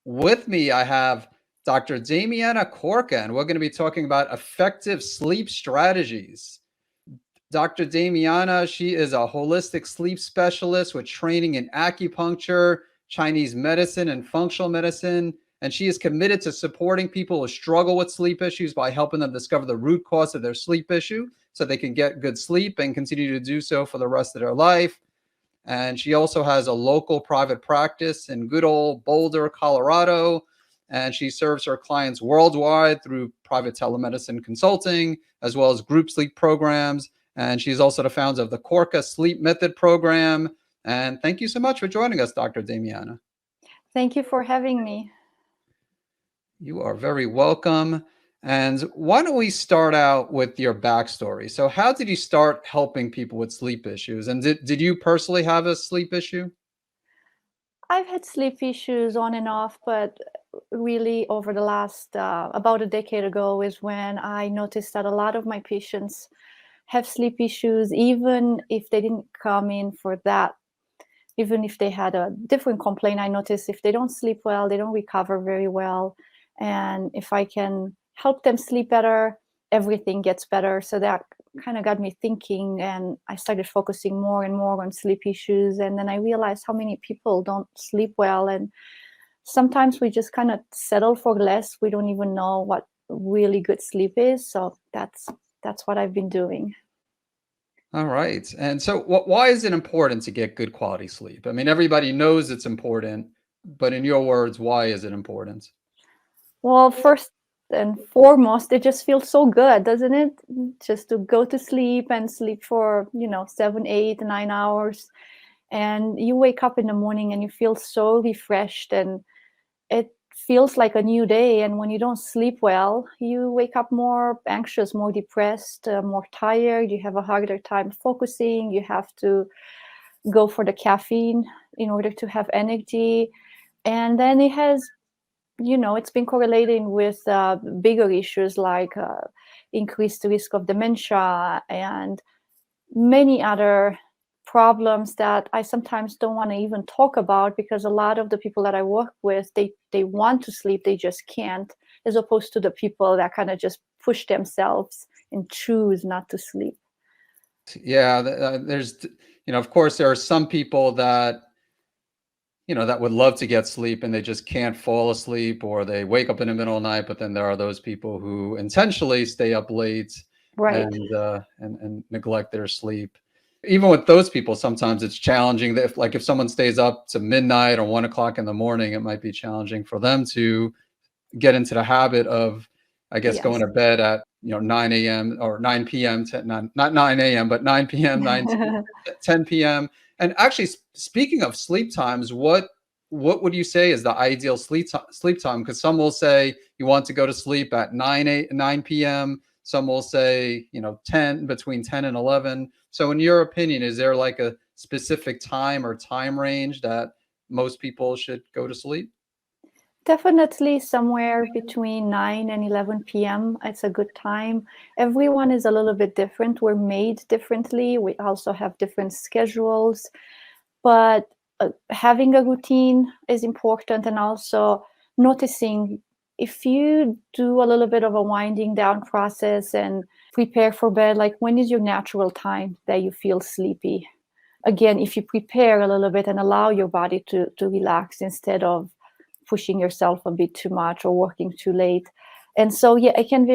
with me, I have Dr. Damiana Corca, and we're going to be talking about effective sleep strategies. Dr. Damiana, she is a holistic sleep specialist with training in acupuncture, Chinese medicine, and functional medicine. And she is committed to supporting people who struggle with sleep issues by helping them discover the root cause of their sleep issue so they can get good sleep and continue to do so for the rest of their life. And she also has a local private practice in good old Boulder, Colorado. And she serves her clients worldwide through private telemedicine consulting, as well as group sleep programs. And she's also the founder of the Corca Sleep Method program. And thank you so much for joining us, Dr. Damiana. Thank you for having me. You are very welcome. And why don't we start out with your backstory? So how did you start helping people with sleep issues? And did you personally have a sleep issue? I've had sleep issues on and off, but really over the last about a decade ago is when I noticed that a lot of my patients have sleep issues, even if they didn't come in for that. Even if they had a different complaint, I noticed if they don't sleep well, they don't recover very well. And if I can help them sleep better, everything gets better. So that kind of got me thinking, and I started focusing more and more on sleep issues. And then I realized how many people don't sleep well. And sometimes we just kind of settle for less. We don't even know what really good sleep is. So that's what I've been doing. All right. And so why is it important to get good quality sleep? I mean, everybody knows it's important, but in your words, why is it important? Well, first and foremost, it just feels so good, doesn't it? Just to go to sleep and sleep for, 7, 8, 9 hours. And you wake up in the morning and you feel so refreshed and it feels like a new day. And when you don't sleep well, you wake up more anxious, more depressed, more tired. You have a harder time focusing. You have to go for the caffeine in order to have energy. And then it has, it's been correlating with bigger issues like increased risk of dementia and many other problems that I sometimes don't want to even talk about, because a lot of the people that I work with, they want to sleep, they just can't, as opposed to the people that kind of just push themselves and choose not to sleep. Yeah, there's, of course, there are some people that, that would love to get sleep and they just can't fall asleep, or they wake up in the middle of the night. But then there are those people who intentionally stay up late, Right. and neglect their sleep. Even with those people, sometimes it's challenging. If someone stays up to midnight or 1 o'clock in the morning, it might be challenging for them to get into the habit of, I guess, Yes. going to bed at 9 a.m. or 9 p.m. to not 9 a.m. but 9 p.m. 10 p.m. And actually, speaking of sleep times, what would you say is the ideal sleep time? Because some will say you want to go to sleep at 9 p.m. Some will say, 10, between 10 and 11. So in your opinion, is there like a specific time or time range that most people should go to sleep? Definitely somewhere between 9 and 11 p.m. It's a good time. Everyone is a little bit different. We're made differently. We also have different schedules. But having a routine is important, and also noticing if you do a little bit of a winding down process and prepare for bed, like when is your natural time that you feel sleepy? Again, if you prepare a little bit and allow your body to relax instead of pushing yourself a bit too much or working too late. And so, yeah, it can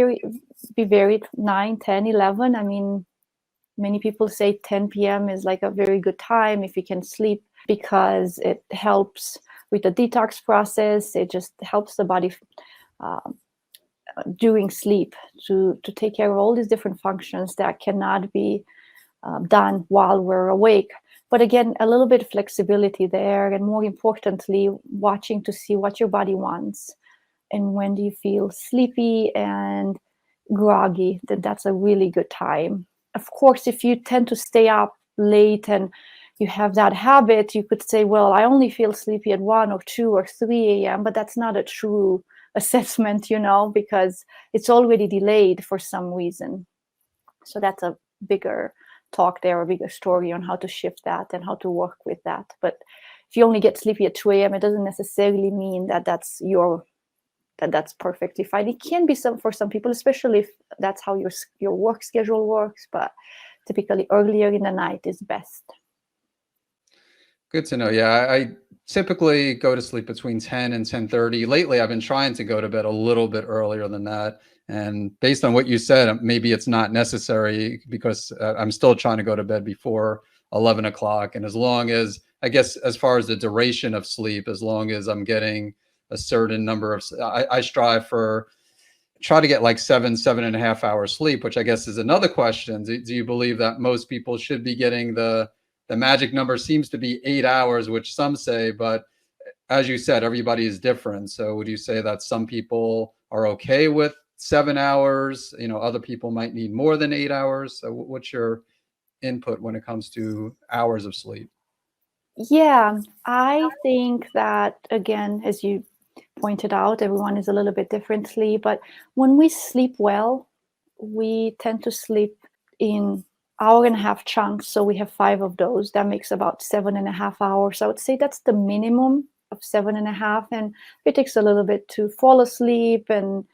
be varied 9, 10, 11. I mean, many people say 10 p.m. is like a very good time if you can sleep, because it helps with the detox process. It just helps the body during sleep to take care of all these different functions that cannot be done while we're awake. But again, a little bit of flexibility there, and more importantly, watching to see what your body wants. And when do you feel sleepy and groggy, then that's a really good time. Of course, if you tend to stay up late and you have that habit, you could say, well, I only feel sleepy at 1 or 2 or 3 a.m., but that's not a true assessment, because it's already delayed for some reason. So that's a bigger talk there, a bigger story on how to shift that and how to work with that. But if you only get sleepy at 2 a.m., it doesn't necessarily mean that that's perfectly fine. It can be for some people, especially if that's how your work schedule works, but typically earlier in the night is best. Good to know. Yeah, I typically go to sleep between 10 and 10:30. Lately, I've been trying to go to bed a little bit earlier than that. And based on what you said, maybe it's not necessary because I'm still trying to go to bed before 11 o'clock. And as long as, I guess, as far as the duration of sleep, as long as I'm getting a certain number of, I strive for, try to get like 7.5 hours sleep, which I guess is another question. Do you believe that most people should be getting the magic number seems to be 8 hours, which some say, but as you said, everybody is different. So would you say that some people are okay with 7 hours? Other people might need more than 8 hours. So what's your input when it comes to hours of sleep? Yeah, I think that, again, as you pointed out, everyone is a little bit differently, but when we sleep well, we tend to sleep in hour-and-a-half chunks. So we have 5 of those. That makes about 7.5 hours. I would say that's the minimum of 7.5. And it takes a little bit to fall asleep, and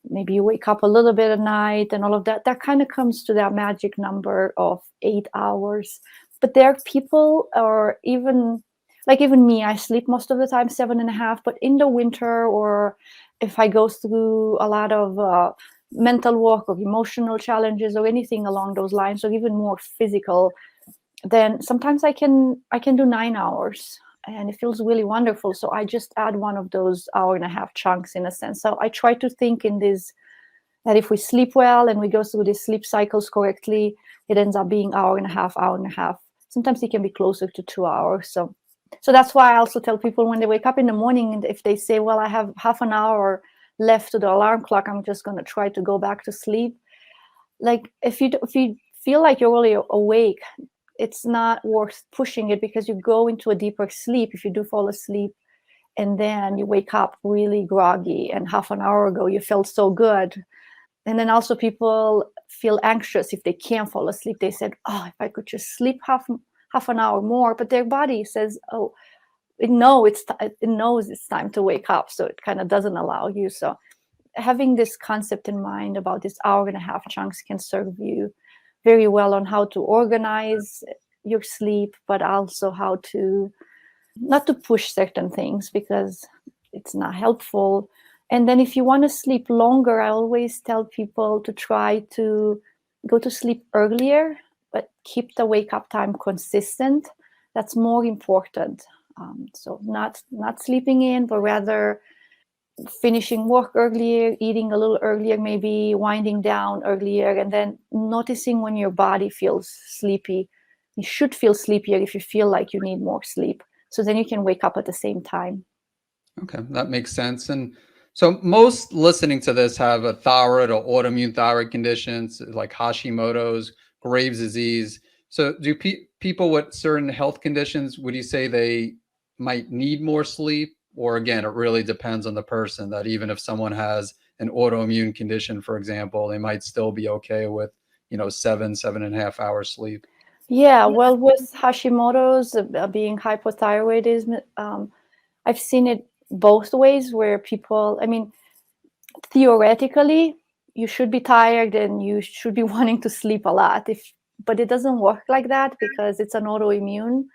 maybe you wake up a little bit at night and all of that. That kind of comes to that magic number of 8 hours. But there are people, or even me, I sleep most of the time 7.5. But in the winter, or if I go through a lot of mental work or emotional challenges or anything along those lines, or even more physical, then sometimes I can do 9 hours, and it feels really wonderful. So I just add one of those hour-and-a-half chunks, in a sense. So I try to think in this, that if we sleep well and we go through these sleep cycles correctly, it ends up being hour-and-a-half, hour-and-a-half. Sometimes it can be closer to 2 hours. So that's why I also tell people when they wake up in the morning, and if they say, well, I have half an hour left to the alarm clock, I'm just going to try to go back to sleep. Like, if you feel like you're really awake, it's not worth pushing it, because you go into a deeper sleep if you do fall asleep, and then you wake up really groggy, and half an hour ago you felt so good. And then also people feel anxious if they can't fall asleep. They said, oh, if I could just sleep half an hour more, but their body says, oh, it knows it's time to wake up, so it kind of doesn't allow you. So having this concept in mind about this hour-and-a-half chunks can serve you very well on how to organize your sleep, but also how to not to push certain things because it's not helpful. And then if you want to sleep longer, I always tell people to try to go to sleep earlier, but keep the wake up time consistent. That's more important. So not sleeping in, but rather finishing work earlier, eating a little earlier, maybe winding down earlier, and then noticing when your body feels sleepy. You should feel sleepier if you feel like you need more sleep. So then you can wake up at the same time. Okay, that makes sense. And so most listening to this have a thyroid or autoimmune thyroid conditions like Hashimoto's, Graves' disease. So do people with certain health conditions, would you say they might need more sleep? Or again, it really depends on the person, that even if someone has an autoimmune condition, for example, they might still be okay with, 7.5 hours sleep. Yeah, well, with Hashimoto's being hypothyroidism, I've seen it both ways, where people, I mean, theoretically, you should be tired and you should be wanting to sleep a lot. But it doesn't work like that, because it's an autoimmune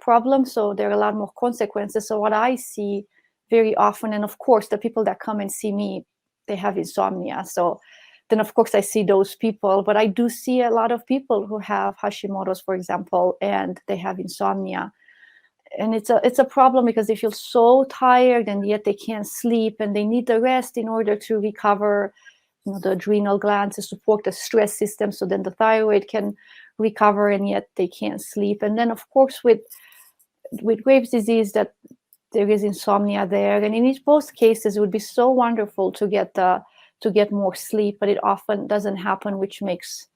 problem. So there are a lot more consequences. So what I see very often, and of course, the people that come and see me, they have insomnia. So then, of course, I see those people. But I do see a lot of people who have Hashimoto's, for example, and they have insomnia. And it's a problem, because they feel so tired and yet they can't sleep, and they need the rest in order to recover, the adrenal glands to support the stress system, so then the thyroid can recover, and yet they can't sleep. And then, of course, with Graves' disease, that there is insomnia there, and in both cases it would be so wonderful to get more sleep, but it often doesn't happen, which makes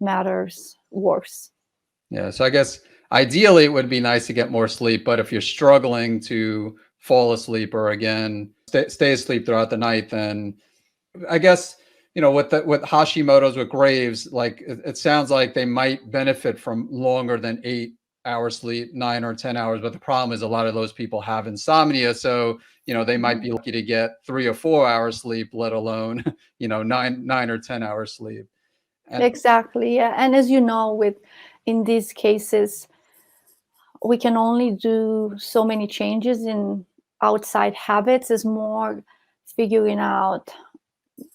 matters worse. Yeah. So I guess ideally it would be nice to get more sleep, but if you're struggling to fall asleep or again stay asleep throughout the night, then I guess with Hashimoto's, with Graves, like it sounds like they might benefit from longer than hours sleep, 9 or 10 hours. But the problem is a lot of those people have insomnia. So, they might be lucky to get 3 or 4 hours sleep, let alone, 9 or 10 hours sleep. And Exactly. Yeah. And as you know, in these cases, we can only do so many changes in outside habits. Is more figuring out,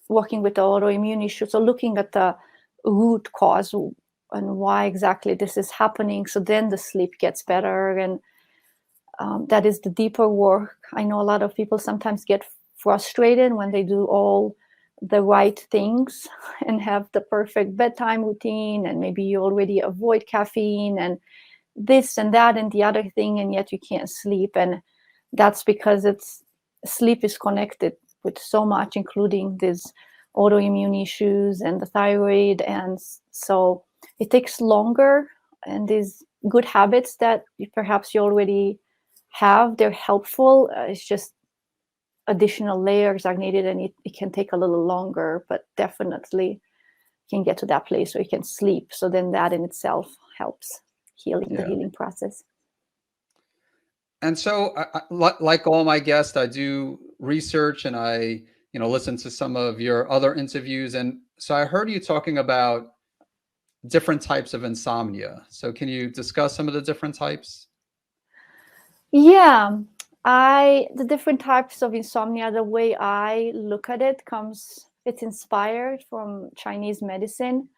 working with the autoimmune issue. So looking at the root cause and why exactly this is happening. So then the sleep gets better. And that is the deeper work. I know a lot of people sometimes get frustrated when they do all the right things and have the perfect bedtime routine, and maybe you already avoid caffeine and this and that and the other thing, and yet you can't sleep. And that's because sleep is connected with so much, including these autoimmune issues and the thyroid. And so it takes longer, and these good habits that perhaps you already have, they're helpful. It's just additional layers are needed, and it can take a little longer, but definitely can get to that place where you can sleep. So then that in itself helps the healing process. And so, like all my guests, I do research and I, listen to some of your other interviews. And so I heard you talking about different types of insomnia. So can you discuss some of the different types? Yeah, the different types of insomnia, the way I look at it's inspired from Chinese medicine.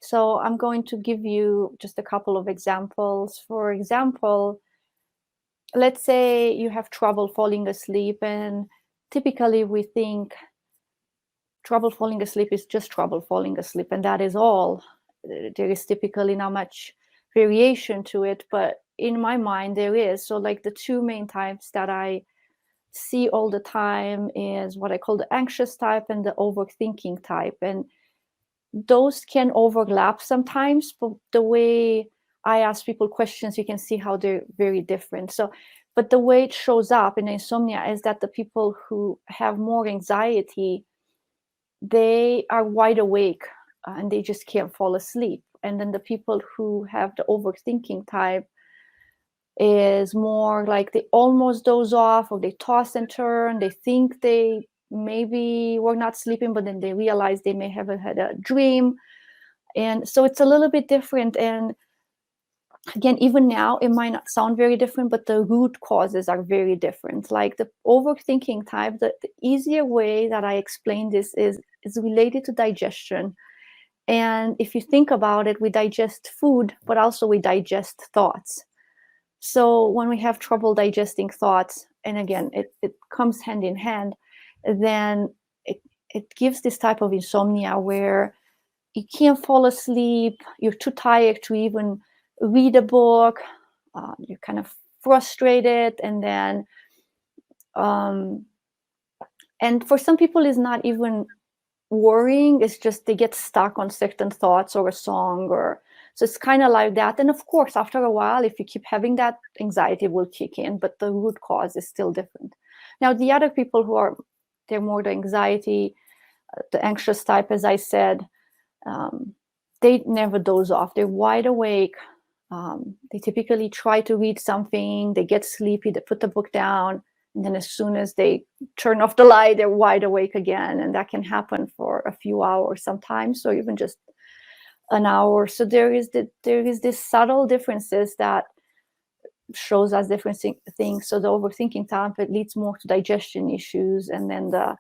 So I'm going to give you just a couple of examples. For example, let's say you have trouble falling asleep, and typically we think trouble falling asleep is just trouble falling asleep, and that is all. There is typically not much variation to it, but in my mind there is. So like the two main types that I see all the time is what I call the anxious type and the overthinking type. And those can overlap sometimes, but the way I ask people questions, you can see how they're very different. So, but the way it shows up in insomnia is that the people who have more anxiety, they are wide awake and they just can't fall asleep. And then the people who have the overthinking type is more like they almost doze off, or they toss and turn. They think they maybe were not sleeping, but then they realize they may have had a dream. And so it's a little bit different. And again, even now, it might not sound very different, but the root causes are very different. Like the overthinking type, the easier way that I explain this is related to digestion. And if you think about it, we digest food, but also we digest thoughts. So when we have trouble digesting thoughts, and again, it comes hand in hand, then it gives this type of insomnia where you can't fall asleep, you're too tired to even read a book, you're kind of frustrated, and then and for some people it's not even worrying, it's just they get stuck on certain thoughts or a song, or so it's kind of like that. And of course, after a while, if you keep having that, anxiety will kick in, but the root cause is still different. Now, the other people they're more the anxiety, the anxious type, as I said, they never doze off. They're wide awake. They typically try to read something. They get sleepy. They put the book down. And then as soon as they turn off the light, they're wide awake again. And that can happen for a few hours sometimes, or even just an hour. So there is this subtle differences that shows us different things. So the overthinking type, it leads more to digestion issues. And then the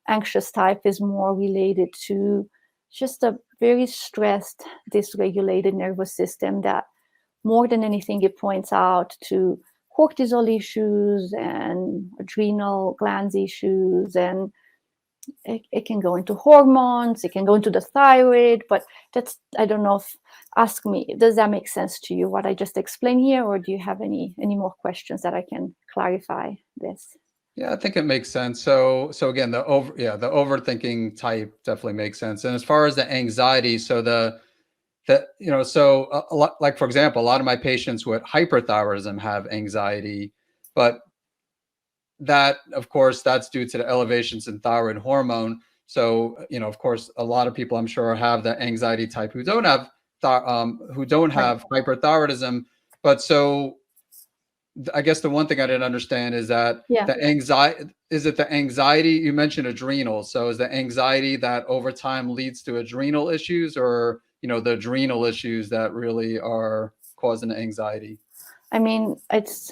anxious type is more related to just a very stressed, dysregulated nervous system that more than anything, it points out to cortisol issues and adrenal glands issues, and it can go into hormones, it can go into the thyroid, but that's, I don't know ask me, does that make sense to you, what I just explained here, or do you have any more questions that I can clarify this? Yeah, I think it makes sense. So again, the overthinking type definitely makes sense. And as far as the anxiety, so so a lot, like for example, a lot of my patients with hyperthyroidism have anxiety, but that, of course, that's due to the elevations in thyroid hormone. So, of course, a lot of people I'm sure have the anxiety type who don't have Right. hyperthyroidism, But so I guess the one thing I didn't understand is that Yeah. the anxiety, is it the anxiety? You mentioned adrenals. So is the anxiety that over time leads to adrenal issues, or, the adrenal issues that really are causing the anxiety? I mean, it's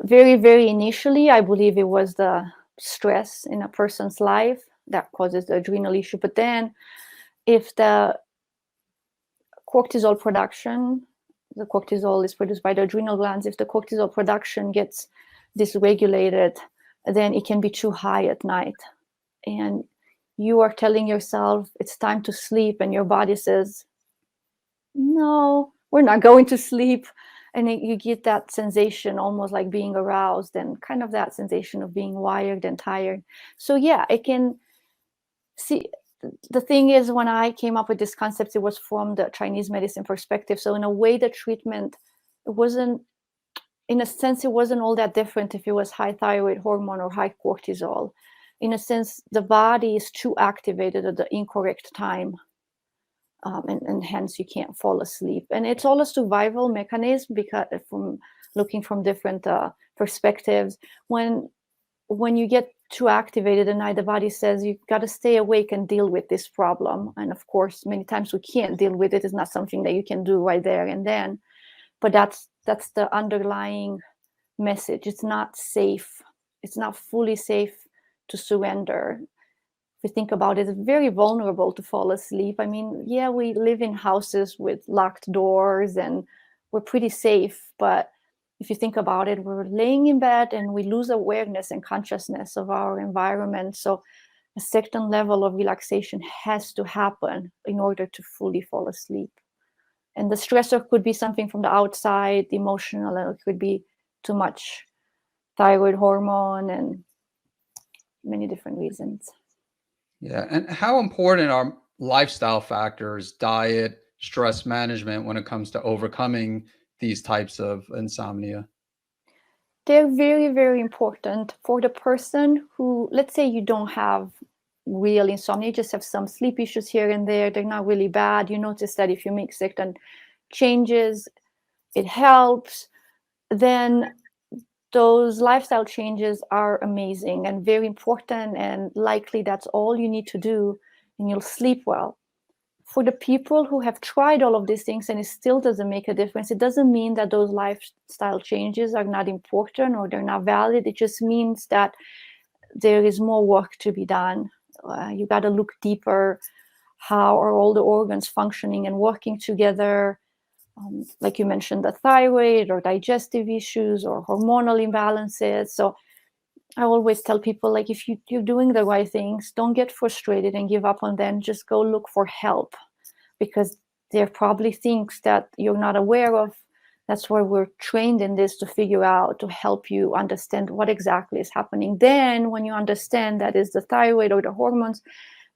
very, very initially, I believe it was the stress in a person's life that causes the adrenal issue. But then if the cortisol production, the cortisol is produced by the adrenal glands, if the cortisol production gets dysregulated, then it can be too high at night. And you are telling yourself it's time to sleep, and your body says, no, we're not going to sleep. And you get that sensation almost like being aroused, and kind of that sensation of being wired and tired. So yeah, I can see. The thing is, when I came up with this concept, it was from the Chinese medicine perspective. So in a way, the treatment, it wasn't, in a sense, it wasn't all that different if it was high thyroid hormone or high cortisol. In a sense, the body is too activated at the incorrect time. And hence you can't fall asleep. And it's all a survival mechanism, because from looking from different perspectives, when you get too activated at night, the body says you got to stay awake and deal with this problem. And of course, many times we can't deal with it. It's not something that you can do right there and then. But that's the underlying message. It's not safe. It's not fully safe to surrender. If you think about it, it's very vulnerable to fall asleep. I mean, yeah, we live in houses with locked doors and we're pretty safe. But if you think about it, we're laying in bed and we lose awareness and consciousness of our environment. So a certain level of relaxation has to happen in order to fully fall asleep. And the stressor could be something from the outside, emotional, and it could be too much thyroid hormone and many different reasons. Yeah. And how important are lifestyle factors, diet, stress management when it comes to overcoming these types of insomnia? They're very, very important for the person who, let's say you don't have real insomnia, you just have some sleep issues here and there. They're not really bad. You notice that if you make certain changes, it helps. Then those lifestyle changes are amazing and very important, and likely that's all you need to do, and you'll sleep well. For the people who have tried all of these things and it still doesn't make a difference, it doesn't mean that those lifestyle changes are not important or they're not valid. It just means that there is more work to be done. You got to look deeper. How are all the organs functioning and working together? Like you mentioned, the thyroid or digestive issues or hormonal imbalances. So I always tell people, like, if you're doing the right things, don't get frustrated and give up on them. Just go look for help, because there are probably things that you're not aware of. That's why we're trained in this, to figure out, to help you understand what exactly is happening. Then when you understand that is the thyroid or the hormones,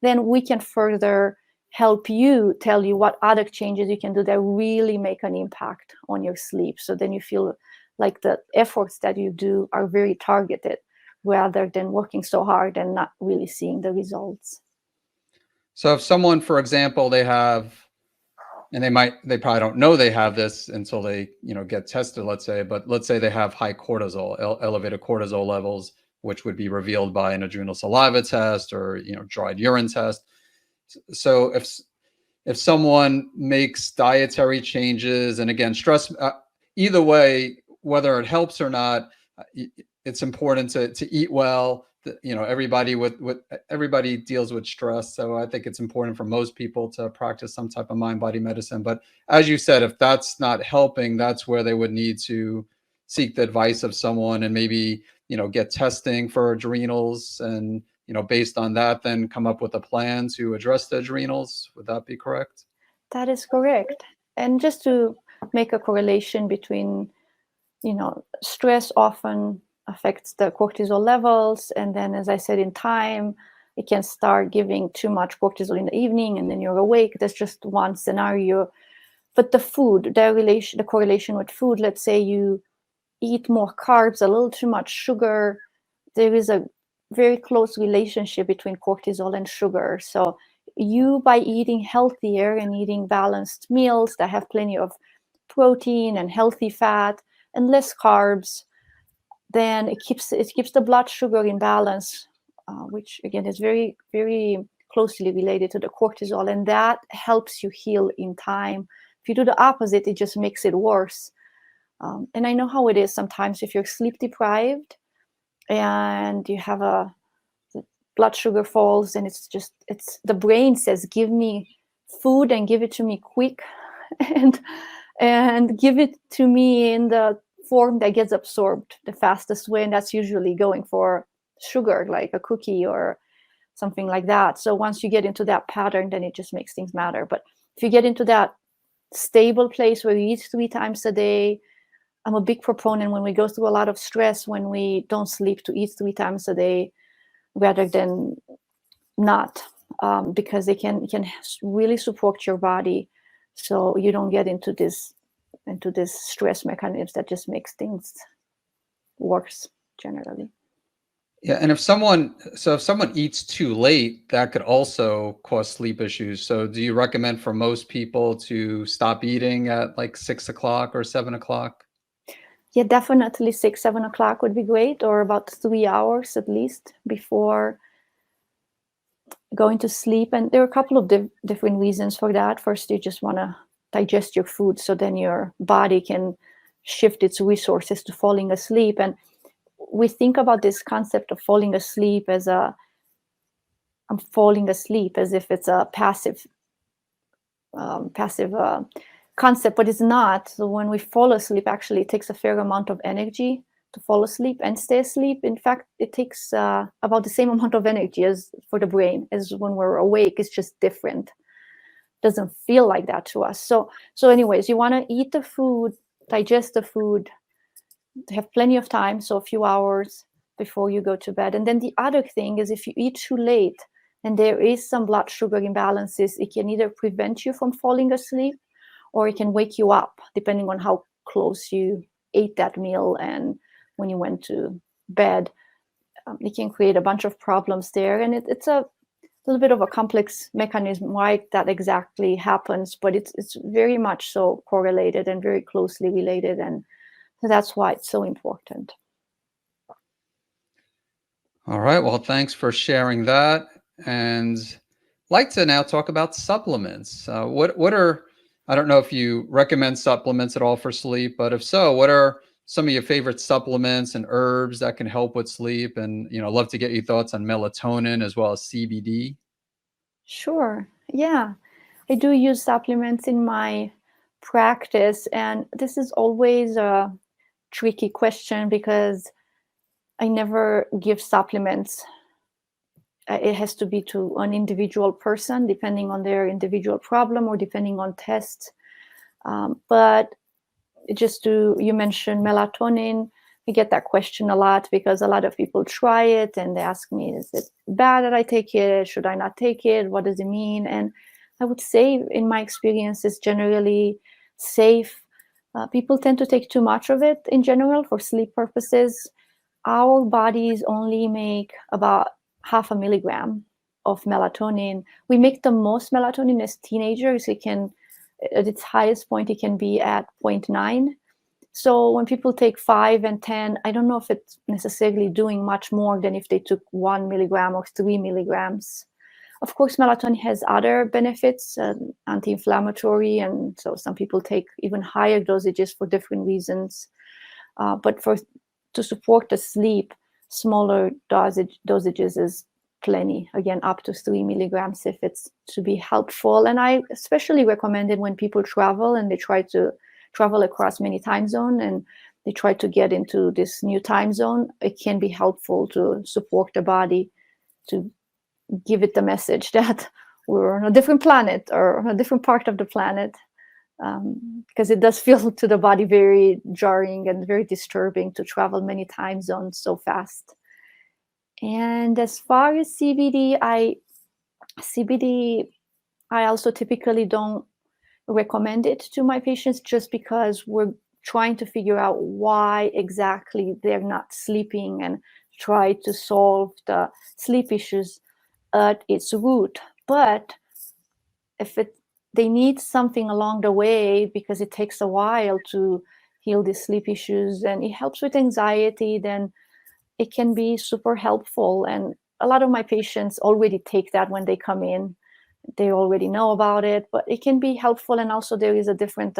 then we can further help you, tell you what other changes you can do that really make an impact on your sleep. So then you feel like the efforts that you do are very targeted, rather than working so hard and not really seeing the results. So if someone, for example, they have, and they probably don't know they have this until they, get tested, let's say, but let's say they have high cortisol, elevated cortisol levels, which would be revealed by an adrenal saliva test or, dried urine test. So if someone makes dietary changes, and again, stress, either way, whether it helps or not, it's important to eat well. Everybody deals with stress, so I think it's important for most people to practice some type of mind-body medicine. But as you said, if that's not helping, that's where they would need to seek the advice of someone, and maybe get testing for adrenals, and based on that, then come up with a plan to address the adrenals. Would that be correct? That is correct. And just to make a correlation between, stress often affects the cortisol levels. And then, as I said, in time, it can start giving too much cortisol in the evening and then you're awake. That's just one scenario. But the food, the correlation with food, let's say you eat more carbs, a little too much sugar, there is a very close relationship between cortisol and sugar. So you, by eating healthier and eating balanced meals that have plenty of protein and healthy fat and less carbs, then it keeps the blood sugar in balance, which again is very, very closely related to the cortisol, and that helps you heal in time. If you do the opposite, it just makes it worse. And I know how it is sometimes if you're sleep deprived and you have blood sugar falls, and it's the brain says, give me food and give it to me quick, and give it to me in the form that gets absorbed the fastest way, and that's usually going for sugar, like a cookie or something like that. So once you get into that pattern, then it just makes things matter. But if you get into that stable place where you eat 3 times a day, I'm a big proponent when we go through a lot of stress, when we don't sleep, to eat 3 times a day rather than not, because they can really support your body, so you don't get into this stress mechanisms that just makes things worse generally. Yeah, and if someone eats too late, that could also cause sleep issues. So do you recommend for most people to stop eating at like 6 o'clock or 7 o'clock? Yeah, definitely 6, 7 o'clock would be great, or about 3 hours at least before going to sleep. And there are a couple of different reasons for that. First, you just want to digest your food, so then your body can shift its resources to falling asleep. And we think about this concept of falling asleep as I'm falling asleep as if it's a passive concept, but it's not. So when we fall asleep, actually it takes a fair amount of energy to fall asleep and stay asleep. In fact, it takes about the same amount of energy as for the brain as when we're awake. It's just different. Doesn't feel like that to us. So anyways, you want to eat the food, digest the food, have plenty of time, so a few hours before you go to bed. And then the other thing is, if you eat too late and there is some blood sugar imbalances, it can either prevent you from falling asleep or it can wake you up, depending on how close you ate that meal and when you went to bed. It can create a bunch of problems there, and it's a little bit of a complex mechanism why that exactly happens, but it's very much so correlated and very closely related, and so that's why it's so important. All right. Well, thanks for sharing that. And like to now talk about supplements. What are, I don't know if you recommend supplements at all for sleep, but if so, what are some of your favorite supplements and herbs that can help with sleep? And, love to get your thoughts on melatonin as well as CBD. Sure. Yeah. I do use supplements in my practice, and this is always a tricky question because I never give supplements. It has to be to an individual person, depending on their individual problem or depending on tests. But you mentioned melatonin. I get that question a lot because a lot of people try it and they ask me, is it bad that I take it? Should I not take it? What does it mean? And I would say, in my experience, it's generally safe. People tend to take too much of it in general for sleep purposes. Our bodies only make about 0.5 milligram of melatonin. We make the most melatonin as teenagers. It can, at its highest point, it can be at 0.9. So when people take 5 and 10, I don't know if it's necessarily doing much more than if they took 1 milligram or 3 milligrams. Of course, melatonin has other benefits, anti-inflammatory, and so some people take even higher dosages for different reasons. But to support the sleep, smaller dosages is plenty. Again, up to 3 milligrams if it's to be helpful. And I especially recommend it when people travel and they try to travel across many time zones and they try to get into this new time zone. It can be helpful to support the body, to give it the message that we're on a different planet or on a different part of the planet, because it does feel to the body very jarring and very disturbing to travel many time zones so fast. And as far as CBD, I also typically don't recommend it to my patients, just because we're trying to figure out why exactly they're not sleeping and try to solve the sleep issues at its root. But if they need something along the way because it takes a while to heal these sleep issues, and it helps with anxiety, then it can be super helpful. And a lot of my patients already take that when they come in. They already know about it, but it can be helpful. And also there is a different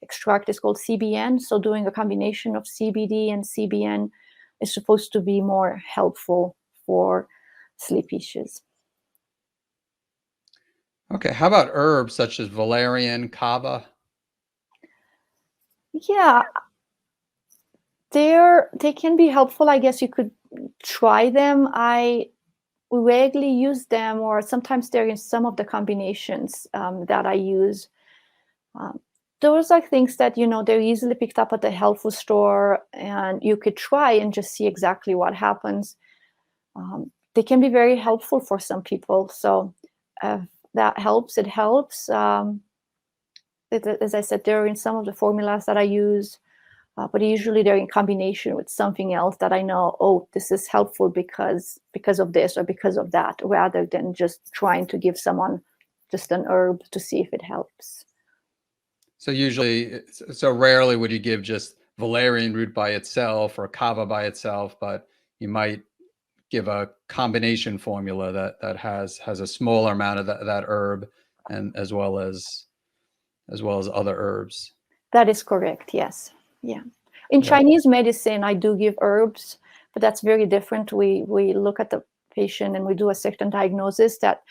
extract, it's called CBN. So doing a combination of CBD and CBN is supposed to be more helpful for sleep issues. Okay, how about herbs such as valerian, kava? Yeah, they can be helpful. I guess you could try them. I rarely use them, or sometimes they're in some of the combinations that I use. Those are things that, they're easily picked up at the health food store, and you could try and just see exactly what happens. They can be very helpful for some people. So that helps. It helps. As I said, they're in some of the formulas that I use. But usually they're in combination with something else that I know, oh, this is helpful because of this or because of that, rather than just trying to give someone just an herb to see if it helps. So rarely would you give just valerian root by itself or kava by itself, but you might give a combination formula that has a smaller amount of that herb, and as well as other herbs. That is correct. Yes. Yeah. In Chinese medicine, I do give herbs, but that's very different. We look at the patient and we do a certain diagnosis that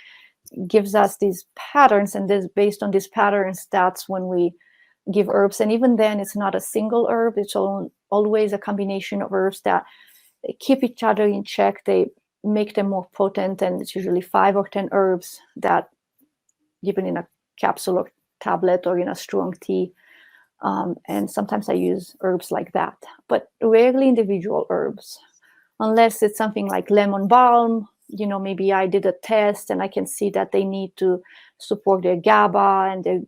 gives us these patterns, and based on these patterns, that's when we give herbs. And even then, it's not a single herb. It's always a combination of herbs that keep each other in check. They make them more potent, and it's usually 5 or 10 herbs that given in a capsule or tablet or in a strong tea. And sometimes I use herbs like that, but rarely individual herbs, unless it's something like lemon balm. Maybe I did a test and I can see that they need to support their GABA and their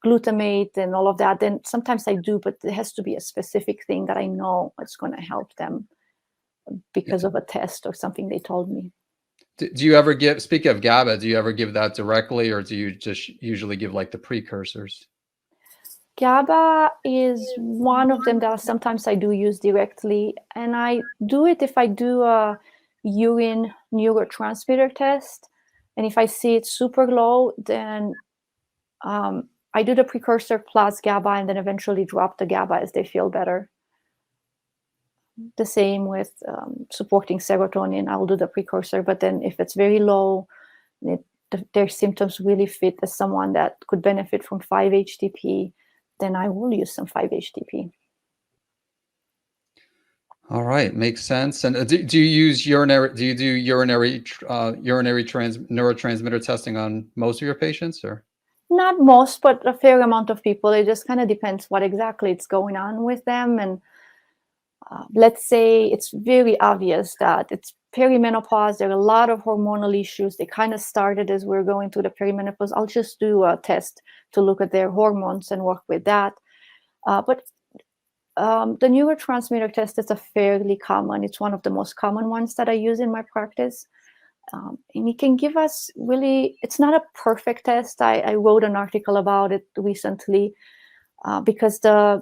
glutamate and all of that. Then sometimes I do, but it has to be a specific thing that I know it's going to help them because of a test or something they told me. Do you ever speak of GABA, do you ever give that directly, or do you just usually give like the precursors? GABA is one of them that sometimes I do use directly, and I do it if I do a urine neurotransmitter test, and if I see it's super low, then I do the precursor plus GABA, and then eventually drop the GABA as they feel better. The same with supporting serotonin. I'll do the precursor, but then if it's very low, their symptoms really fit as someone that could benefit from 5-HTP, then I will use some 5-HTP. All right, makes sense. And do you use urinary? Do you do urinary neurotransmitter testing on most of your patients, or? Not most, but a fair amount of people. It just kind of depends what exactly is going on with them. And let's say it's very obvious that it's perimenopause. There are a lot of hormonal issues. They kind of started as we're going through the perimenopause. I'll just do a test to look at their hormones and work with that. But the neurotransmitter test is a fairly common. It's one of the most common ones that I use in my practice. And it can give us really, it's not a perfect test. I wrote an article about it recently because the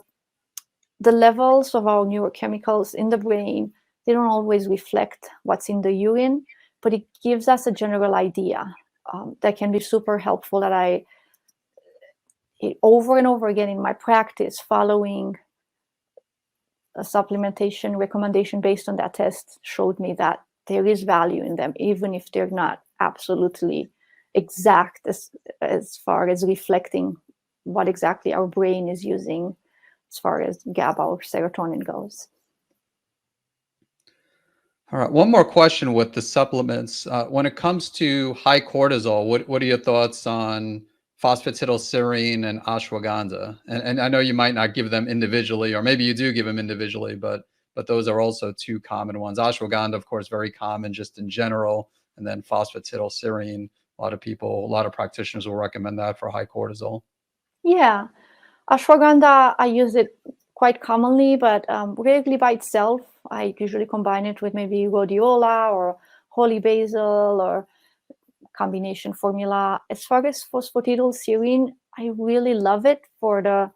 levels of our neurochemicals in the brain, they don't always reflect what's in the urine, but it gives us a general idea that can be super helpful. That over and over again in my practice, following a supplementation recommendation based on that test showed me that there is value in them, even if they're not absolutely exact as far as reflecting what exactly our brain is using as far as GABA or serotonin goes. All right, one more question with the supplements. When it comes to high cortisol, what are your thoughts on phosphatidylserine and ashwagandha? And I know you might not give them individually, or maybe you do give them individually, but those are also two common ones. Ashwagandha, of course, very common just in general, and then phosphatidylserine. A lot of practitioners will recommend that for high cortisol. Yeah, ashwagandha, I use it quite commonly, but rarely by itself. I usually combine it with maybe rhodiola or holy basil or combination formula. As far as phosphatidylserine, I really love it for the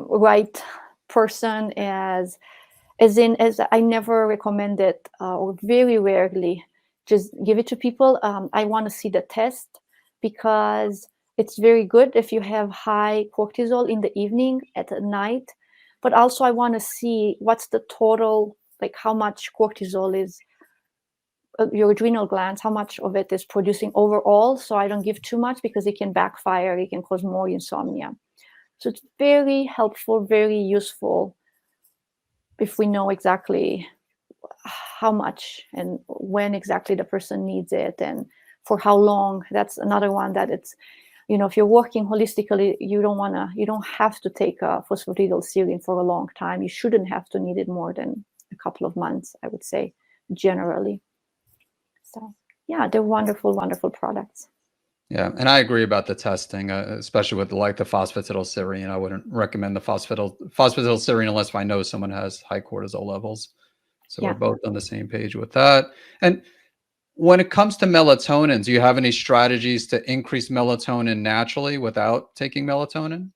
right person, as I never recommend it, or very rarely just give it to people. I want to see the test, because it's very good if you have high cortisol in the evening at night, but also I want to see what's the total, like how much cortisol is your adrenal glands, how much of it is producing overall, so I don't give too much, because it can backfire, it can cause more insomnia. So it's very helpful, very useful if we know exactly how much and when exactly the person needs it and for how long. That's another one that it's, if you're working holistically, you don't have to take a phosphatidylserine for a long time. You shouldn't have to need it more than a couple of months, I would say, generally. So yeah, they're wonderful, wonderful products. Yeah, and I agree about the testing, especially with the phosphatidylserine. I wouldn't recommend the phosphatidylserine unless I know someone has high cortisol levels. So Yeah. we're both on the same page with that. And when it comes to melatonin, do you have any strategies to increase melatonin naturally without taking melatonin?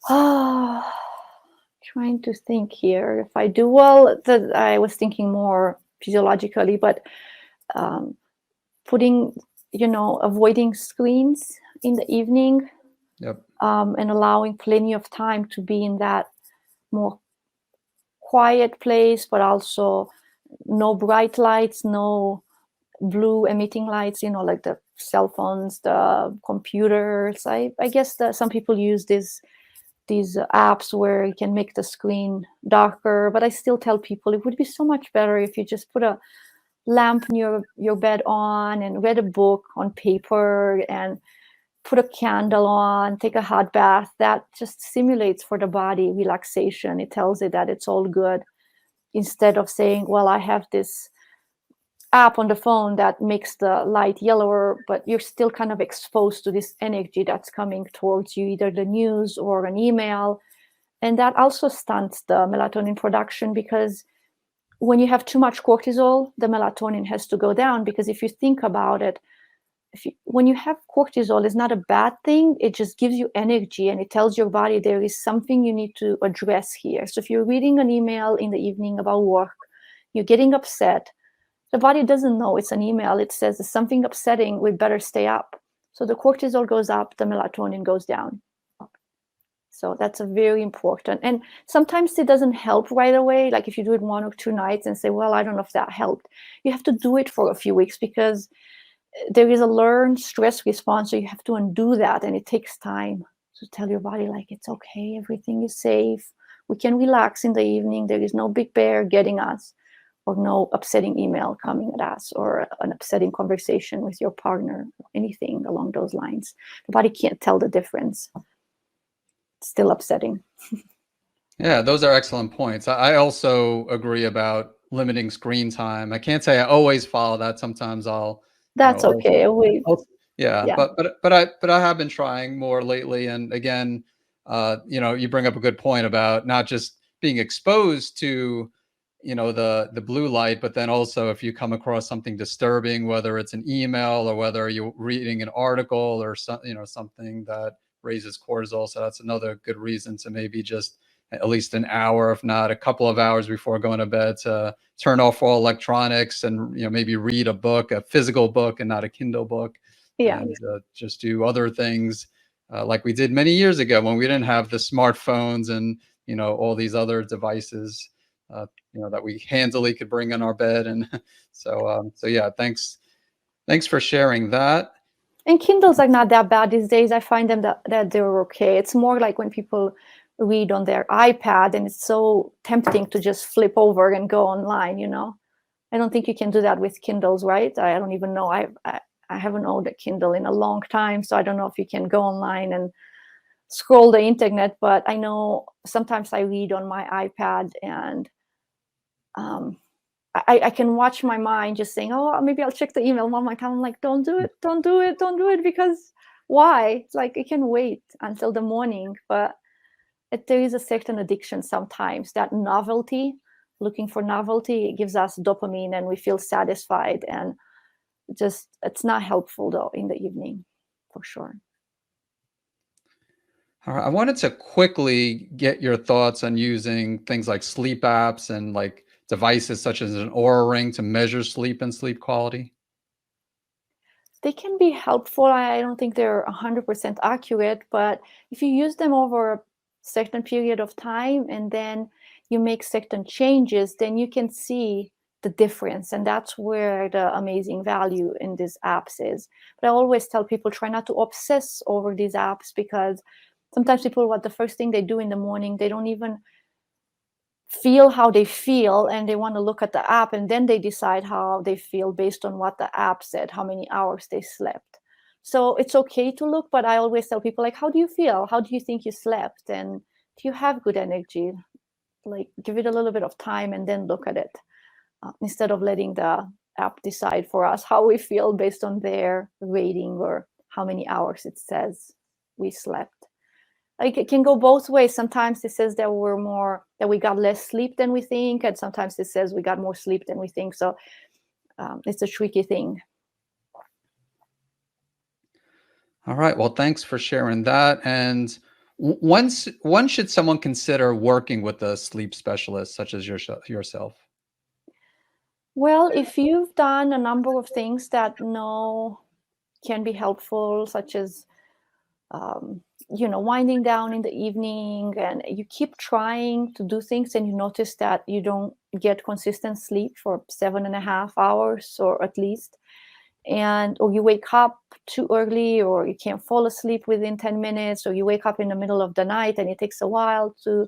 Oh, trying to think here. If I do, well, I was thinking more physiologically, but putting, avoiding screens in the evening, Yep. and allowing plenty of time to be in that more quiet place, but also no bright lights, no blue emitting lights, like the cell phones, the computers. I guess that some people use these apps where you can make the screen darker, but I still tell people it would be so much better if you just put a lamp near your bed on and read a book on paper and put a candle on, take a hot bath. That just simulates for the body relaxation. It tells it that it's all good, instead of saying, well, I have this app on the phone that makes the light yellower, but you're still kind of exposed to this energy that's coming towards you, either the news or an email. And that also stunts the melatonin production, because when you have too much cortisol, the melatonin has to go down. Because if you think about it, when you have cortisol, it's not a bad thing. It just gives you energy, and it tells your body there is something you need to address here. So if you're reading an email in the evening about work, you're getting upset, the body doesn't know it's an email. It says there's something upsetting, we better stay up. So the cortisol goes up, the melatonin goes down. So that's a very important. And sometimes it doesn't help right away. Like if you do it 1 or 2 nights and say, well, I don't know if that helped. You have to do it for a few weeks, because there is a learned stress response. So you have to undo that, and it takes time to tell your body, like, it's okay, everything is safe. We can relax in the evening. There is no big bear getting us, or no upsetting email coming at us, or an upsetting conversation with your partner, anything along those lines. The body can't tell the difference. It's still upsetting. Yeah, those are excellent points. I also agree about limiting screen time. I can't say I always follow that. Sometimes I'll, That's okay. yeah, Yeah. but I have been trying more lately. And again, you bring up a good point about not just being exposed to, the blue light, but then also if you come across something disturbing, whether it's an email or whether you're reading an article or something that raises cortisol. So that's another good reason to maybe just at least an hour, if not a couple of hours before going to bed, to turn off all electronics and maybe read a book, a physical book, and not a Kindle book, Yeah. and just do other things like we did many years ago when we didn't have the smartphones and all these other devices that we handily could bring in our bed. And so yeah, thanks for sharing that. And Kindles are not that bad these days. I find them that they're okay. It's more like when people read on their iPad, and it's so tempting to just flip over and go online. I don't think you can do that with Kindles, right? I don't even know. I haven't owned a Kindle in a long time, so I don't know if you can go online and scroll the internet. But I know sometimes I read on my iPad, and I can watch my mind just saying, oh, maybe I'll check the email one more time. I'm like, don't do it, don't do it, don't do it, because why? It's like, it can wait until the morning. But there is a certain addiction sometimes, that novelty looking for novelty. It gives us dopamine and we feel satisfied, and just it's not helpful though in the evening, for sure. All right. I wanted to quickly get your thoughts on using things like sleep apps and like devices such as an Oura Ring to measure sleep and sleep quality. They can be helpful. I don't think they're 100% accurate, but if you use them over a certain period of time and then you make certain changes, then you can see the difference. And that's where the amazing value in these apps is. But I always tell people, try not to obsess over these apps, because sometimes people, what the first thing they do in the morning, they don't even feel how they feel, and they want to look at the app, and then they decide how they feel based on what the app said, how many hours they slept. So it's okay to look, but I always tell people, like, how do you feel? How do you think you slept? And do you have good energy? Like, give it a little bit of time and then look at it, instead of letting the app decide for us how we feel based on their rating or how many hours it says we slept. Like, it can go both ways. Sometimes it says that we got less sleep than we think, and sometimes it says we got more sleep than we think. So it's a tricky thing. All right. Well, thanks for sharing that. And when should someone consider working with a sleep specialist such as yourself? Well, if you've done a number of things that can be helpful, such as winding down in the evening, and you keep trying to do things and you notice that you don't get consistent sleep for 7.5 hours or at least, or you wake up too early, or you can't fall asleep within 10 minutes, or you wake up in the middle of the night and it takes a while to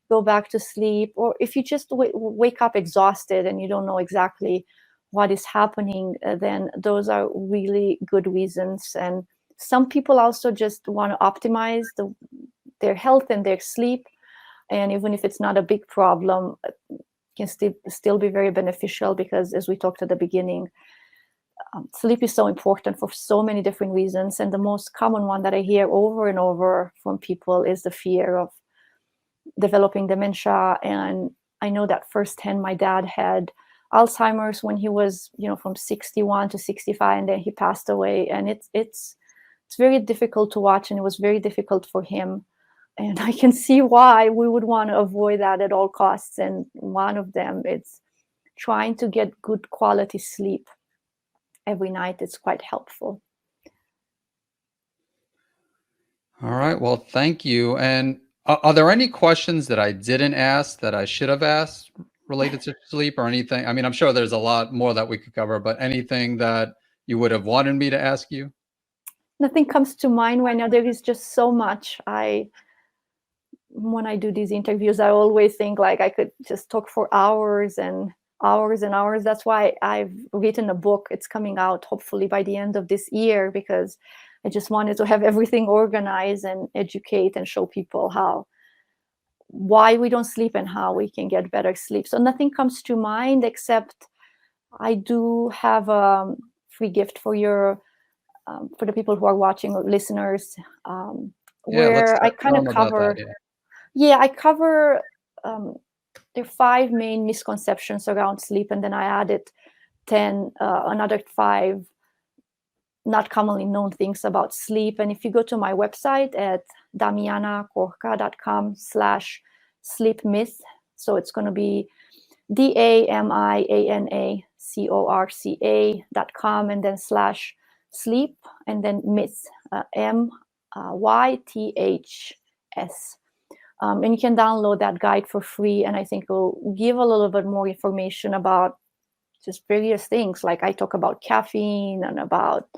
go back to sleep, or if you just wake up exhausted and you don't know exactly what is happening, then those are really good reasons. And some people also just want to optimize their health and their sleep. And even if it's not a big problem, it can still be very beneficial, because as we talked at the beginning, sleep is so important for so many different reasons. And the most common one that I hear over and over from people is the fear of developing dementia. And I know that firsthand. My dad had Alzheimer's when he was, from 61 to 65, and then he passed away. And it's very difficult to watch, and it was very difficult for him. And I can see why we would want to avoid that at all costs. And one of them is trying to get good quality sleep every night. It's quite helpful. All right. Well, thank you. And are there any questions that I didn't ask that I should have asked related to sleep or anything? I mean, I'm sure there's a lot more that we could cover, but anything that you would have wanted me to ask you? Nothing comes to mind right now. There is just so much. When I do these interviews, I always think like I could just talk for hours and hours and hours. That's why I've written a book. It's coming out hopefully by the end of this year, because I just wanted to have everything organized and educate and show people why we don't sleep and how we can get better sleep. So nothing comes to mind, except I do have a free gift for for the people who are watching, or listeners, where I kind of cover. I cover there are 5 main misconceptions around sleep, and then I added another 5 not commonly known things about sleep. And if you go to my website at damianacorca.com/sleep myth, so it's going to be DAMIANACORCA.com, and then /sleep, and then myth, MYTHS. And you can download that guide for free. And I think it will give a little bit more information about just various things. Like I talk about caffeine and about,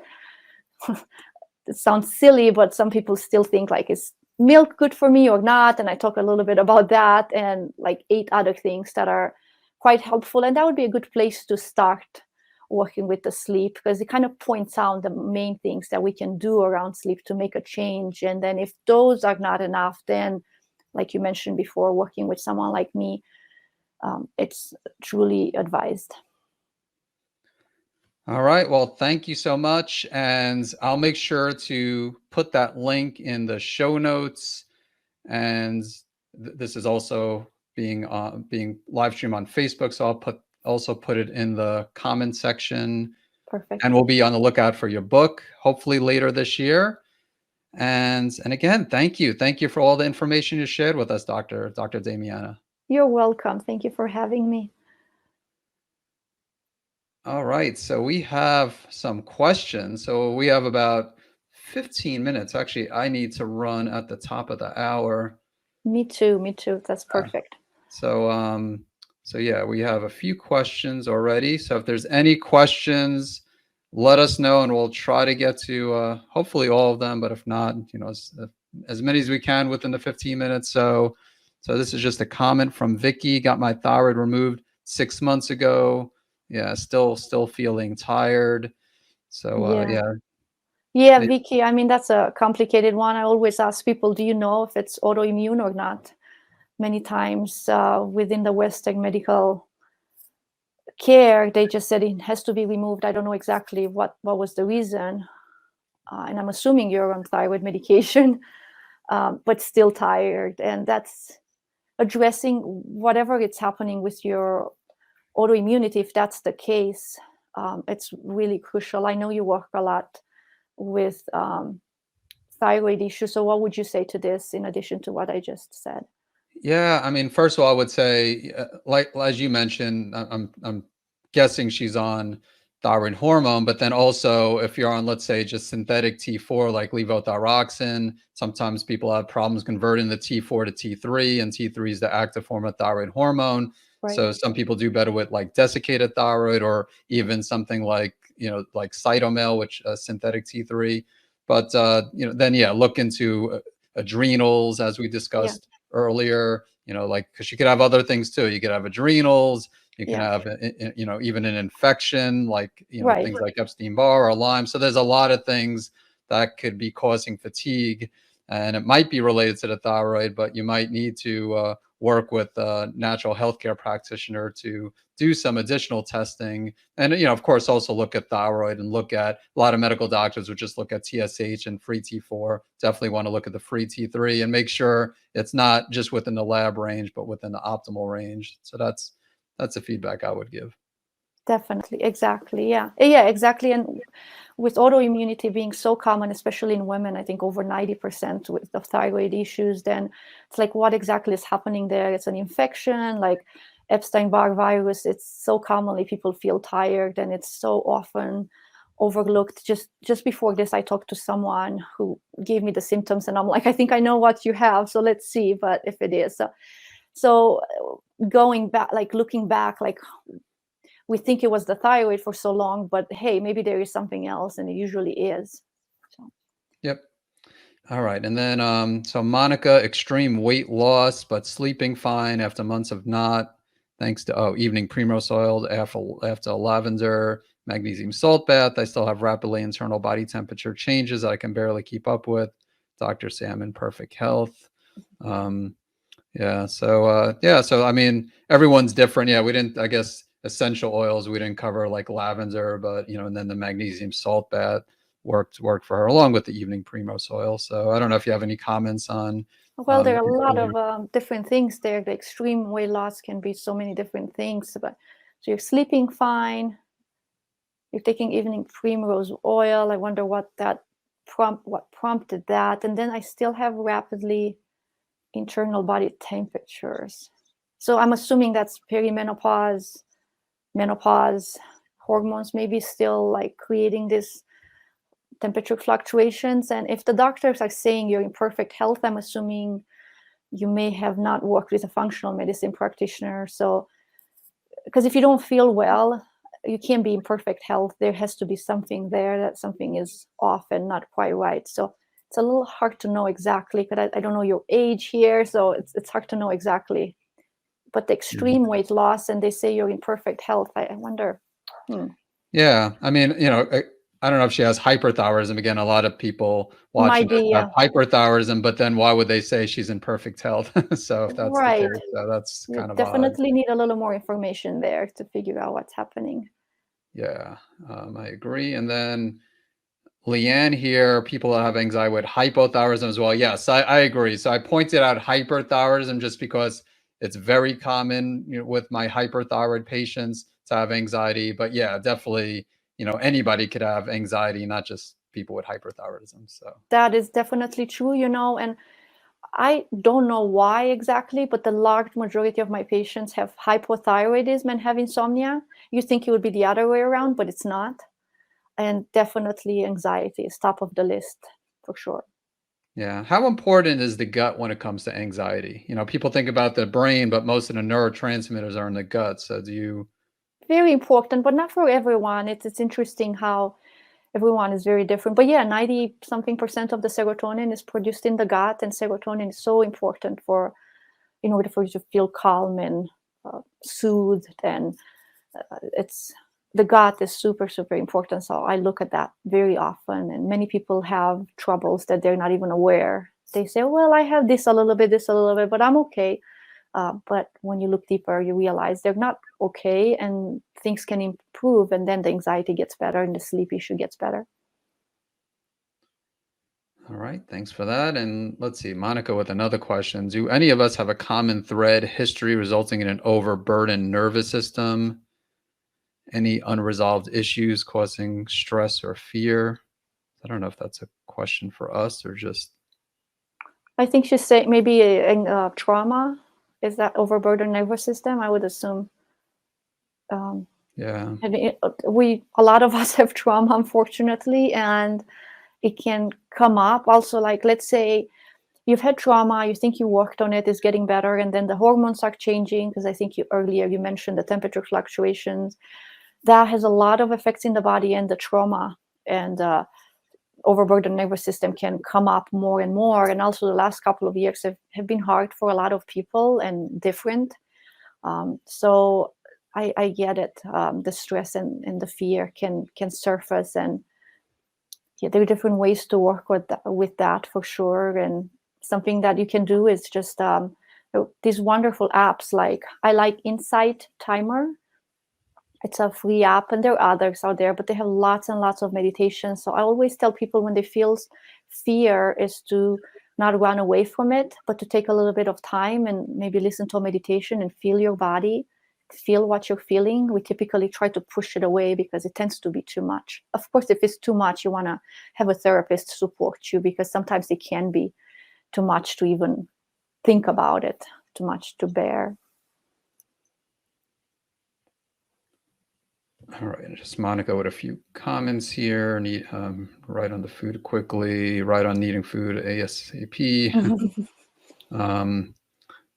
it sounds silly, but some people still think like, is milk good for me or not? And I talk a little bit about that, and like 8 other things that are quite helpful. And that would be a good place to start working with the sleep, because it kind of points out the main things that we can do around sleep to make a change. And then if those are not enough, then like you mentioned before, working with someone like me, it's truly advised. All right. Well, thank you so much. And I'll make sure to put that link in the show notes. And this is also being live streamed on Facebook. So I'll also put it in the comment section. Perfect. And we'll be on the lookout for your book, hopefully later this year. And again, thank you for all the information you shared with us, Dr. Damiana. You're welcome. Thank you for having me. All right, so we have some questions. So we have about 15 minutes. Actually, I need to run at the top of the hour. Me too. That's perfect. So yeah, we have a few questions already. So if there's any questions, let us know, and we'll try to get to hopefully all of them. But if not, as many as we can within the 15 minutes. So this is just a comment from Vicky. Got my thyroid removed 6 months ago. Yeah, still feeling tired. So Yeah, Vicky, I mean, that's a complicated one. I always ask people, do you know if it's autoimmune or not? Many times within the Western medical care, they just said it has to be removed. I don't know exactly what was the reason. And I'm assuming you're on thyroid medication, but still tired. And that's addressing whatever it's happening with your autoimmunity. If that's the case, it's really crucial. I know you work a lot with thyroid issues. So what would you say to this in addition to what I just said? Yeah, I mean, first of all, I would say, like as you mentioned, I'm guessing she's on thyroid hormone, but then also if you're on, let's say, just synthetic T4 like levothyroxine, sometimes people have problems converting the T4 to T3, and T3 is the active form of thyroid hormone. Right. So some people do better with like desiccated thyroid, or even something like like Cytomel, which synthetic T3. But then look into adrenals, as we discussed earlier, like, because you could have other things too. You could have adrenals, you can have even an infection, like things like Epstein-Barr or Lyme. So there's a lot of things that could be causing fatigue, and it might be related to the thyroid, but you might need to work with a natural healthcare practitioner to do some additional testing. And of course, also look at thyroid, and look at, a lot of medical doctors would just look at TSH and free T4. Definitely want to look at the free T3 and make sure it's not just within the lab range, but within the optimal range. So that's the feedback I would give. Definitely. Exactly. Yeah, exactly. And with autoimmunity being so common, especially in women, I think over 90% with the thyroid issues, then it's like, what exactly is happening there? It's an infection, like Epstein-Barr virus. It's so commonly people feel tired, and it's so often overlooked. Just before this, I talked to someone who gave me the symptoms, and I'm like, I think I know what you have, so let's see. But if it is, so going back, like looking back, like, we think it was the thyroid for so long, but hey, maybe there is something else, and it usually is. So. Yep. All right. And then, so Monica, extreme weight loss, but sleeping fine after months of not, thanks to, evening primrose oil after lavender, magnesium salt bath. I still have rapidly internal body temperature changes that I can barely keep up with. Dr. Sam in perfect health. So I mean, everyone's different. Yeah, we didn't, I guess, essential oils, we didn't cover, like lavender, but and then the magnesium salt bath worked for her, along with the evening primrose oil. So I don't know if you have any comments on. Well, there are a lot of different things there. The extreme weight loss can be so many different things. But so you're sleeping fine. You're taking evening primrose oil. I wonder what prompted that. And then I still have rapidly internal body temperatures. So I'm assuming that's perimenopause, menopause, hormones maybe still like creating this temperature fluctuations. And if the doctors are saying you're in perfect health, I'm assuming you may have not worked with a functional medicine practitioner. So, because if you don't feel well, you can't be in perfect health. There has to be something there, that something is off and not quite right. So it's a little hard to know exactly, because I don't know your age here. So it's hard to know exactly. But the extreme weight loss, and they say you're in perfect health, I wonder. Yeah, I mean, I don't know if she has hyperthyroidism. Again, a lot of people watching have hyperthyroidism, but then why would they say she's in perfect health? So if that's the case, so that's kind of definitely need a little more information there to figure out what's happening. Yeah, I agree. And then Leanne here, people that have anxiety with hypothyroidism as well. Yes, I agree. So I pointed out hyperthyroidism just because It's very common, with my hyperthyroid patients to have anxiety. But yeah, definitely, anybody could have anxiety, not just people with hyperthyroidism. So That is definitely true, and I don't know why exactly, but the large majority of my patients have hypothyroidism and have insomnia. You think it would be the other way around, but it's not. And definitely anxiety is top of the list for sure. yeah, how important is the gut when it comes to anxiety? People think about the brain, but most of the neurotransmitters are in the gut. So do you? Very important, but not for everyone. It's interesting how everyone is very different. But yeah, 90 something percent of the serotonin is produced in the gut, and serotonin is so important for in order for you to feel calm and soothed. And it's the gut is super, super important. So I look at that very often, and many people have troubles that they're not even aware. They say, well, I have this a little bit, this a little bit, but I'm okay. But when you look deeper, you realize they're not okay, and things can improve, and then the anxiety gets better and the sleep issue gets better. All right, thanks for that. And let's see, Monica with another question. Do any of us have a common thread history resulting in an overburdened nervous system? Any unresolved issues causing stress or fear? I don't know if that's a question for us or just. I think she's saying maybe trauma is that overburdened nervous system. I would assume. Yeah. And a lot of us have trauma, unfortunately, and it can come up. Also, like let's say you've had trauma, you think you worked on it, it's getting better, and then the hormones are changing. Because I think earlier you mentioned the temperature fluctuations. That has a lot of effects in the body, and the trauma and overburdened nervous system can come up more and more. And also the last couple of years have been hard for a lot of people and different. So I get it. The stress and the fear can surface, and yeah, there are different ways to work with that for sure. And something that you can do is just these wonderful apps. Like I like Insight Timer. It's a free app, and there are others out there, but they have lots and lots of meditation. So I always tell people when they feel fear is to not run away from it, but to take a little bit of time and maybe listen to a meditation and feel your body, feel what you're feeling. We typically try to push it away because it tends to be too much. Of course, if it's too much, you want to have a therapist support you, because sometimes it can be too much to even think about it, too much to bear. All right, just Monica with a few comments here. Need right on the food quickly. Right on needing food ASAP. And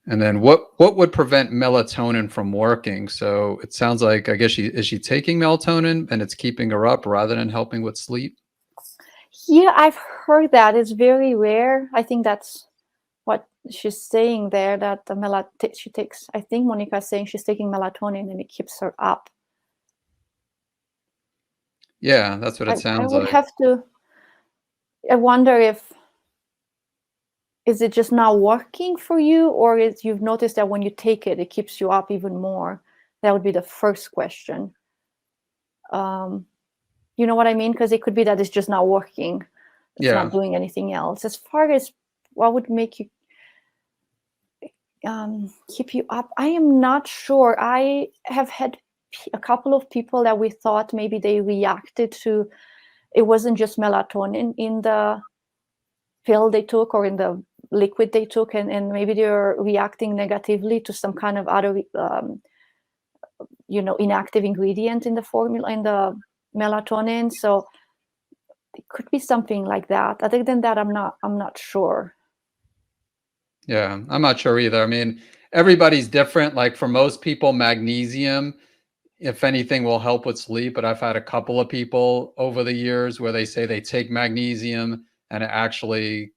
then what would prevent melatonin from working? So it sounds like, I guess she taking melatonin and it's keeping her up rather than helping with sleep? Yeah, I've heard that. It's very rare. I think that's what she's saying there, that she takes, I think Monica's saying she's taking melatonin and it keeps her up. Yeah, that's what it I sounds would like. have to, I wonder if, is it just not working for you, or is you've noticed that when you take it, it keeps you up even more? That would be the first question. You know what I mean? Because it could be that it's just not working. It's Yeah. not doing anything else. As far as what would make you keep you up, I am not sure. I have had a couple of people that we thought maybe they reacted to, it wasn't just melatonin in the pill they took or in the liquid they took, and maybe they're reacting negatively to some kind of other inactive ingredient in the formula, in the melatonin. So it could be something like that. Other than that, I'm not sure. Yeah, I'm not sure either. I mean, everybody's different. Like for most people, magnesium, if anything, will help with sleep. But I've had a couple of people over the years where they say they take magnesium and it actually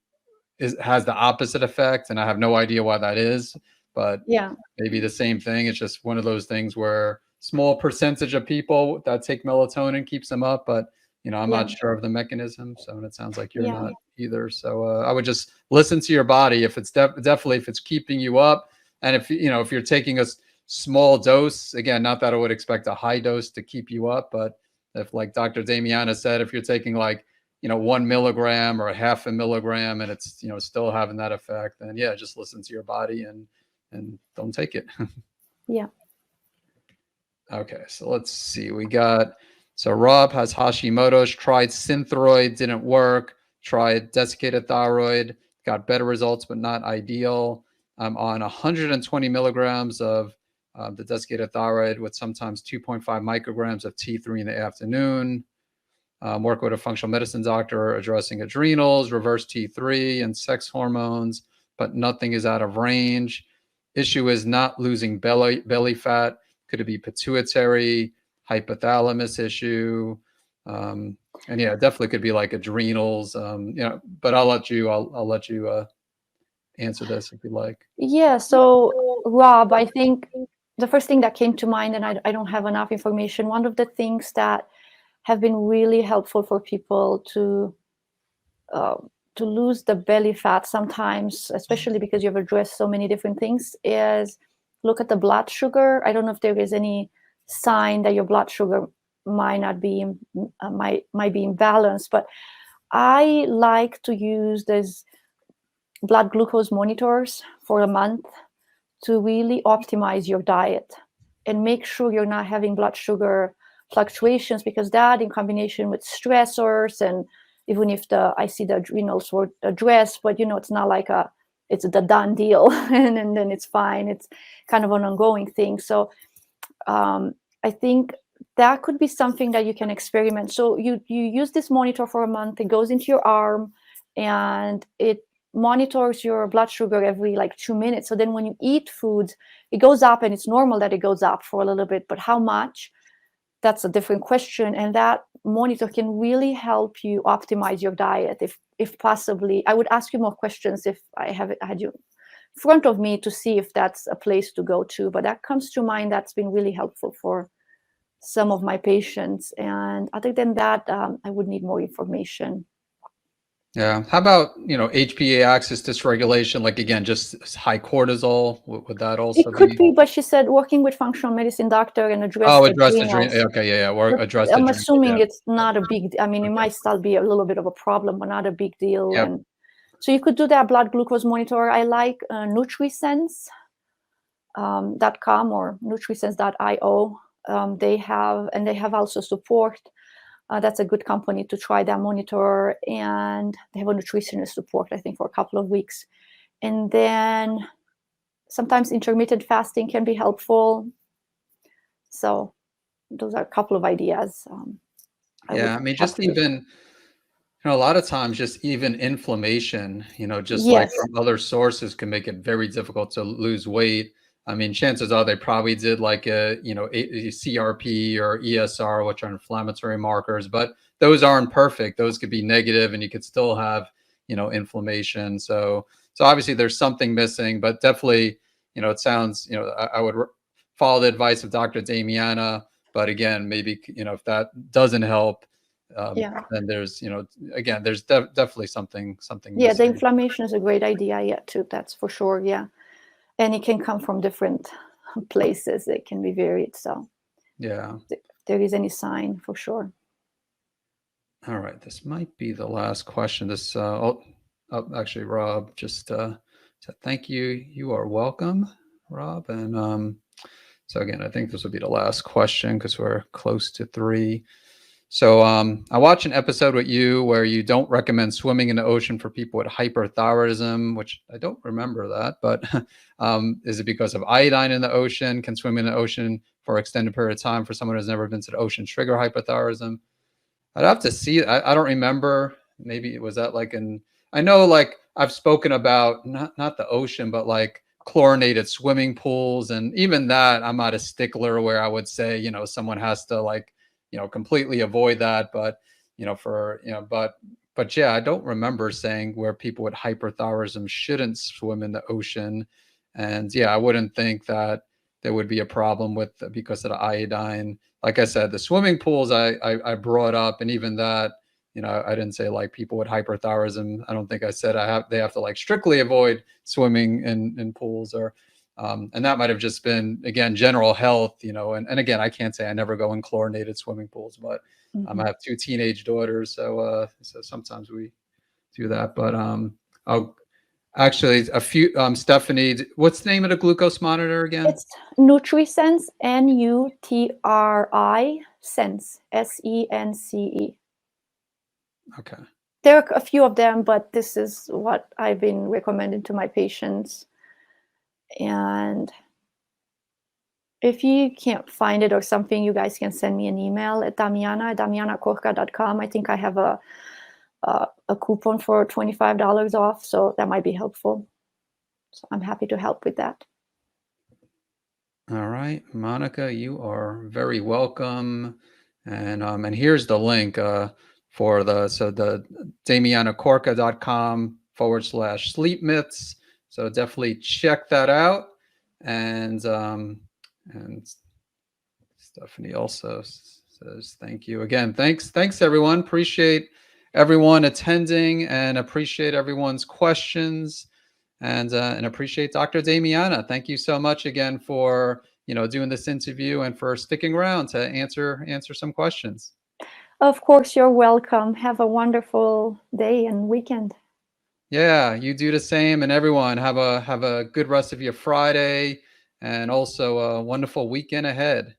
has the opposite effect. And I have no idea why that is, but Yeah. maybe the same thing. It's just one of those things where small percentage of people that take melatonin keeps them up, but I'm Yeah. not sure of the mechanism. So, and it sounds like you're Yeah. not either. So, I would just listen to your body. If it's definitely, if it's keeping you up, and if you're taking a small dose, again, not that I would expect a high dose to keep you up, but if, like Dr. Damiana said, if you're taking like 1 milligram or a half a milligram and it's still having that effect, then yeah, just listen to your body and don't take it. Yeah. Okay, so let's see. So Rob has Hashimoto's, tried Synthroid, didn't work. Tried desiccated thyroid, got better results, but not ideal. I'm on 120 milligrams of the desiccated thyroid with sometimes 2.5 micrograms of T3 in the afternoon. Work with a functional medicine doctor addressing adrenals, reverse T3, and sex hormones, but nothing is out of range. Issue is not losing belly fat. Could it be pituitary, hypothalamus issue? And yeah, it definitely could be like adrenals. But I'll let you answer this if you like. Yeah. So Rob, I think the first thing that came to mind, and I don't have enough information. One of the things that have been really helpful for people to lose the belly fat sometimes, especially because you've addressed so many different things, is look at the blood sugar. I don't know if there is any sign that your blood sugar might be imbalanced, but I like to use these blood glucose monitors for a month to really optimize your diet and make sure you're not having blood sugar fluctuations, because that, in combination with stressors, and even if I see the adrenals were addressed, but it's not like it's the done deal and then it's fine. It's kind of an ongoing thing. So I think that could be something that you can experiment. So you use this monitor for a month. It goes into your arm and it monitors your blood sugar every like 2 minutes. So then when you eat food, it goes up, and it's normal that it goes up for a little bit, but how much? That's a different question. And that monitor can really help you optimize your diet. If possibly, I would ask you more questions if I had you in front of me to see if that's a place to go to. But that comes to mind. That's been really helpful for some of my patients. And other than that, I would need more information. Yeah. How about, HPA axis dysregulation? Like, again, just high cortisol. Would that also It could be, but she said working with functional medicine doctor and address the address adrenals. Okay, yeah. Or address I'm adrenals, assuming yeah. it's not a big, I mean, it might still be a little bit of a problem, but not a big deal. Yep. And so you could do that blood glucose monitor. I like NutriSense.com or NutriSense.io. They have also support. That's a good company to try that monitor. And they have a nutritionist support, I think, for a couple of weeks. And then sometimes intermittent fasting can be helpful. So those are a couple of ideas. I mean, just even, a lot of times just even inflammation, just like from other sources can make it very difficult to lose weight. I mean, chances are they probably did like a CRP or ESR, which are inflammatory markers, but those aren't perfect. Those could be negative and you could still have, inflammation. So obviously there's something missing, but definitely, it sounds, I would follow the advice of Dr. Damiana, but again, maybe, if that doesn't help, then there's, again, there's definitely something Yeah, missing. the inflammation is a great idea, too. That's for sure. Yeah. And it can come from different places. It can be varied. So yeah, if there is any sign, for sure. All right, this might be the last question. This actually, Rob just said thank you. You are welcome, Rob. And so again, I think this will be the last question because we're close to 3. So I watched an episode with you where you don't recommend swimming in the ocean for people with hyperthyroidism, which I don't remember that, but is it because of iodine in the ocean? Can swimming in the ocean for an extended period of time for someone who's never been to the ocean trigger hyperthyroidism? I'd have to see. I don't remember. Maybe it was that like I know like I've spoken about not the ocean, but like chlorinated swimming pools. And even that, I'm not a stickler where I would say, someone has to like, completely avoid that. But, but yeah, I don't remember saying where people with hyperthyroidism shouldn't swim in the ocean. And yeah, I wouldn't think that there would be a problem with because of the iodine. Like I said, the swimming pools I brought up, and even that, I didn't say like people with hyperthyroidism. I don't think I said they have to like strictly avoid swimming in pools or, and that might have just been again general health, and again I can't say I never go in chlorinated swimming pools, but I have 2 teenage daughters, so sometimes we do that. But Actually, a few, Stephanie, what's the name of the glucose monitor again? It's NutriSense, N-U-T-R-I Sense, S-E-N-C-E. Okay. There are a few of them, but this is what I've been recommending to my patients. And if you can't find it or something, you guys can send me an email at damianacorca.com. I think I have a coupon for $25 off, so that might be helpful. So I'm happy to help with that. All right, Monica, you are very welcome. And here's the link for the damianacorca.com/sleep myths. So definitely check that out. And Stephanie also says thank you again. Thanks everyone. Appreciate everyone attending and appreciate everyone's questions. And appreciate Dr. Damiana. Thank you so much again for doing this interview and for sticking around to answer some questions. Of course, you're welcome. Have a wonderful day and weekend. Yeah, you do the same, and everyone have a good rest of your Friday, and also a wonderful weekend ahead.